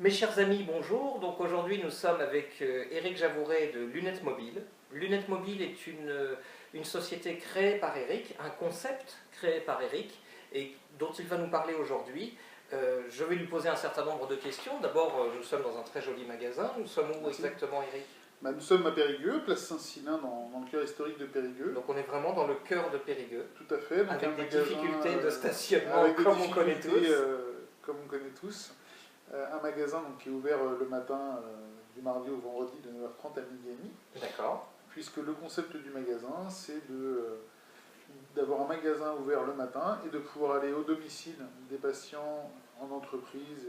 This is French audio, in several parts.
Mes chers amis, bonjour. Donc aujourd'hui nous sommes avec Éric Javouret de Lunettes Mobile. Lunettes Mobile est une société créée par Éric, un concept créé par Éric et dont il va nous parler aujourd'hui. Je vais lui poser un certain nombre de questions. D'abord, nous sommes dans un très joli magasin. Nous sommes où exactement, Éric? Nous sommes à Périgueux, place Saint-Silin, dans le cœur historique de Périgueux. Donc on est vraiment dans le cœur de Périgueux. Tout à fait. Donc avec des difficultés de stationnement, avec comme on connaît tous. Comme on connaît tous. Un magasin qui est ouvert le matin du mardi au vendredi de 9h30 à midi et demi. D'accord. Puisque le concept du magasin, c'est d'avoir un magasin ouvert le matin et de pouvoir aller au domicile des patients en entreprise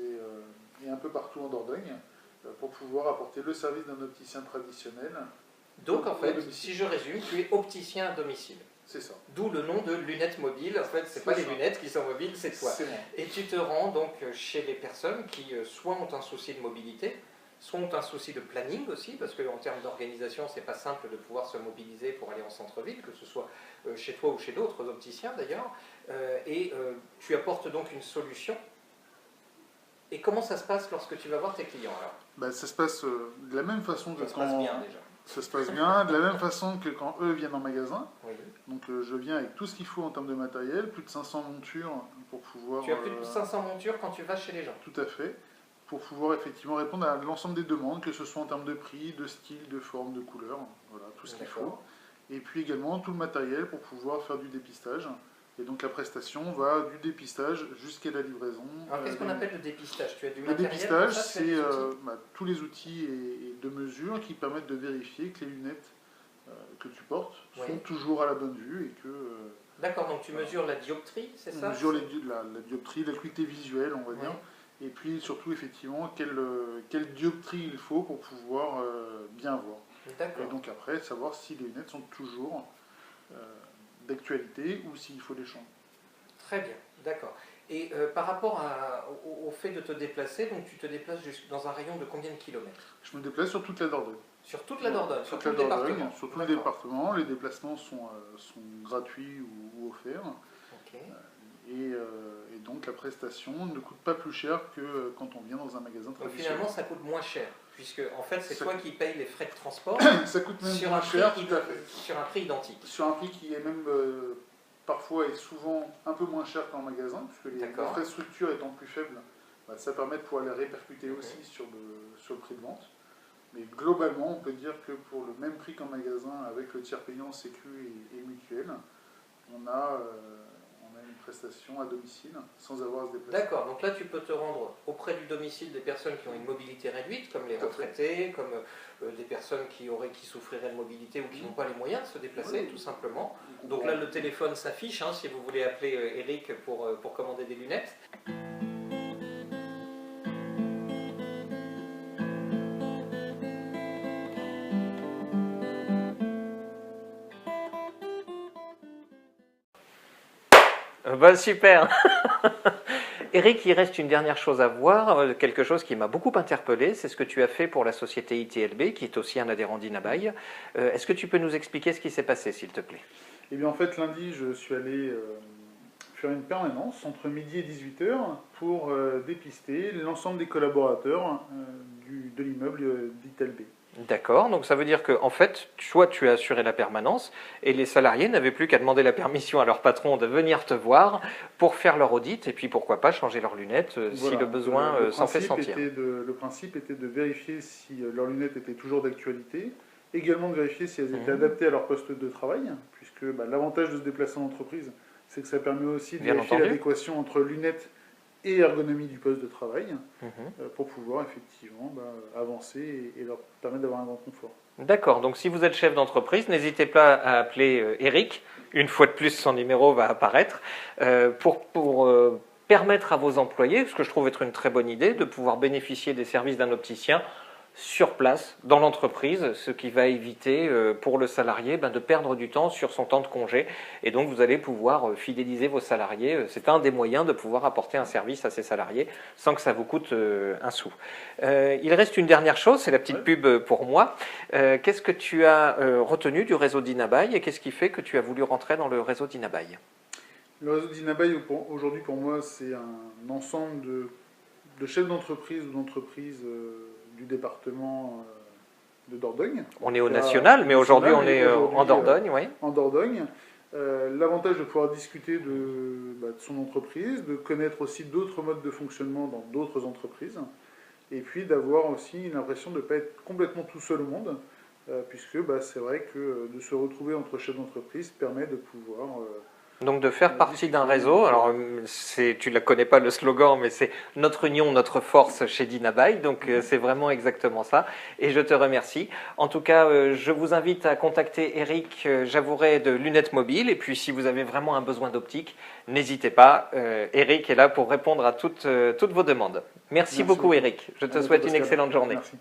et un peu partout en Dordogne pour pouvoir apporter le service d'un opticien traditionnel. Donc en fait, si je résume, tu es opticien à domicile. C'est ça. D'où le nom de lunettes mobiles. En fait, c'est pas les lunettes qui sont mobiles, c'est toi. Et tu te rends donc chez les personnes qui soit ont un souci de mobilité, soit ont un souci de planning aussi, parce qu'en termes d'organisation, c'est pas simple de pouvoir se mobiliser pour aller en centre-ville, que ce soit chez toi ou chez d'autres opticiens d'ailleurs. Tu apportes donc une solution. Et comment ça se passe lorsque tu vas voir tes clients alors? Ça se passe de la même façon que ça se passe bien déjà. Ça se passe bien, de la même façon que quand eux viennent en magasin. Oui. Donc je viens avec tout ce qu'il faut en termes de matériel, plus de 500 montures pour pouvoir... Tu as plus de 500 montures quand tu vas chez les gens? Tout à fait, pour pouvoir effectivement répondre à l'ensemble des demandes, que ce soit en termes de prix, de style, de forme, de couleur, voilà, tout ce qu'il faut. Et puis également tout le matériel pour pouvoir faire du dépistage. Et donc la prestation va du dépistage jusqu'à la livraison. Alors qu'est-ce qu'on appelle le dépistage? Tu as du Le matériel? dépistage, c'est tous les outils et de mesure qui permettent de vérifier que les lunettes que tu portes sont toujours à la bonne vue et que... D'accord, donc tu mesures la dioptrie, c'est ça? On mesure la dioptrie, l'acuité visuelle, on va dire. Et puis surtout, effectivement, quelle dioptrie il faut pour pouvoir bien voir. Et donc après, savoir si les lunettes sont toujours d'actualité ou s'il faut les changer. Très bien, d'accord. Et par rapport au fait de te déplacer, donc tu te déplaces dans un rayon de combien de kilomètres? Je me déplace sur toute la Dordogne. Sur toute la Dordogne, sur tout le département? Sur tout le département. Les déplacements sont gratuits ou offerts. Okay. Et donc la prestation ne coûte pas plus cher que quand on vient dans un magasin traditionnel. Donc finalement, ça coûte moins cher, puisque en fait, c'est toi qui payes les frais de transport. Ça coûte même sur moins cher, tout à fait. Sur un prix identique. Sur un prix qui est même parfois et souvent un peu moins cher qu'en magasin, puisque l'infrastructure étant plus faible, ça permet de pouvoir les répercuter aussi sur le prix de vente. Mais globalement, on peut dire que pour le même prix qu'en magasin, avec le tiers payant Sécu et Mutuelle, on a une prestation à domicile sans avoir à se déplacer. D'accord, donc là tu peux te rendre auprès du domicile des personnes qui ont une mobilité réduite, comme les retraités, comme des personnes qui souffriraient de mobilité ou qui n'ont pas les moyens de se déplacer, tout simplement. Donc là le téléphone s'affiche, si vous voulez appeler Éric pour commander des lunettes. Super. Éric, il reste une dernière chose à voir, quelque chose qui m'a beaucoup interpellé, c'est ce que tu as fait pour la société ITLB, qui est aussi un adhérent d'Inabaye. Est-ce que tu peux nous expliquer ce qui s'est passé, s'il te plaît? Eh bien, en fait, lundi, je suis allé faire une permanence entre midi et 18h pour dépister l'ensemble des collaborateurs de l'immeuble d'ITLB. D'accord, donc ça veut dire que en fait, toi tu as assuré la permanence et les salariés n'avaient plus qu'à demander la permission à leur patron de venir te voir pour faire leur audit et puis pourquoi pas changer leurs lunettes si le besoin s'en fait sentir. Le principe était de vérifier si leurs lunettes étaient toujours d'actualité, également de vérifier si elles étaient adaptées à leur poste de travail, puisque l'avantage de se déplacer en entreprise, c'est que ça permet aussi de vérifier l'adéquation entre lunettes et ergonomie du poste de travail pour pouvoir effectivement avancer et leur permettre d'avoir un grand confort. D'accord, donc si vous êtes chef d'entreprise, n'hésitez pas à appeler Éric, une fois de plus son numéro va apparaître, pour permettre à vos employés, ce que je trouve être une très bonne idée, de pouvoir bénéficier des services d'un opticien sur place, dans l'entreprise, ce qui va éviter pour le salarié de perdre du temps sur son temps de congé. Et donc vous allez pouvoir fidéliser vos salariés. C'est un des moyens de pouvoir apporter un service à ces salariés sans que ça vous coûte un sou. Il reste une dernière chose, c'est la petite pub pour moi. Qu'est-ce que tu as retenu du réseau d'Inabaye et qu'est-ce qui fait que tu as voulu rentrer dans le réseau d'Inabaye? Le réseau d'Inabaye aujourd'hui pour moi c'est un ensemble de chef d'entreprise ou d'entreprise du département de Dordogne. On est au national, mais aujourd'hui on est en Dordogne, oui. En Dordogne. L'avantage de pouvoir discuter de son entreprise, de connaître aussi d'autres modes de fonctionnement dans d'autres entreprises, et puis d'avoir aussi l'impression de ne pas être complètement tout seul au monde, puisque c'est vrai que de se retrouver entre chefs d'entreprise permet de pouvoir... Donc de faire partie d'un réseau, alors tu ne la connais pas le slogan, mais c'est notre union, notre force chez Dinaby, donc c'est vraiment exactement ça, et je te remercie. En tout cas, je vous invite à contacter Eric Javouret de Lunettes Mobiles, et puis si vous avez vraiment un besoin d'optique, n'hésitez pas, Eric est là pour répondre à toutes vos demandes. Merci beaucoup Eric, je te souhaite une excellente journée. Merci.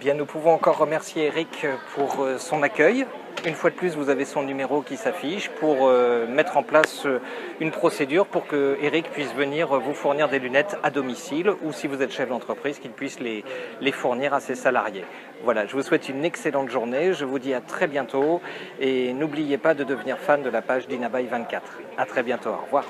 Bien, nous pouvons encore remercier Eric pour son accueil. Une fois de plus, vous avez son numéro qui s'affiche pour mettre en place une procédure pour que Eric puisse venir vous fournir des lunettes à domicile ou si vous êtes chef d'entreprise, qu'il puisse les fournir à ses salariés. Voilà, je vous souhaite une excellente journée. Je vous dis à très bientôt et n'oubliez pas de devenir fan de la page Dinaby 24. À très bientôt, au revoir.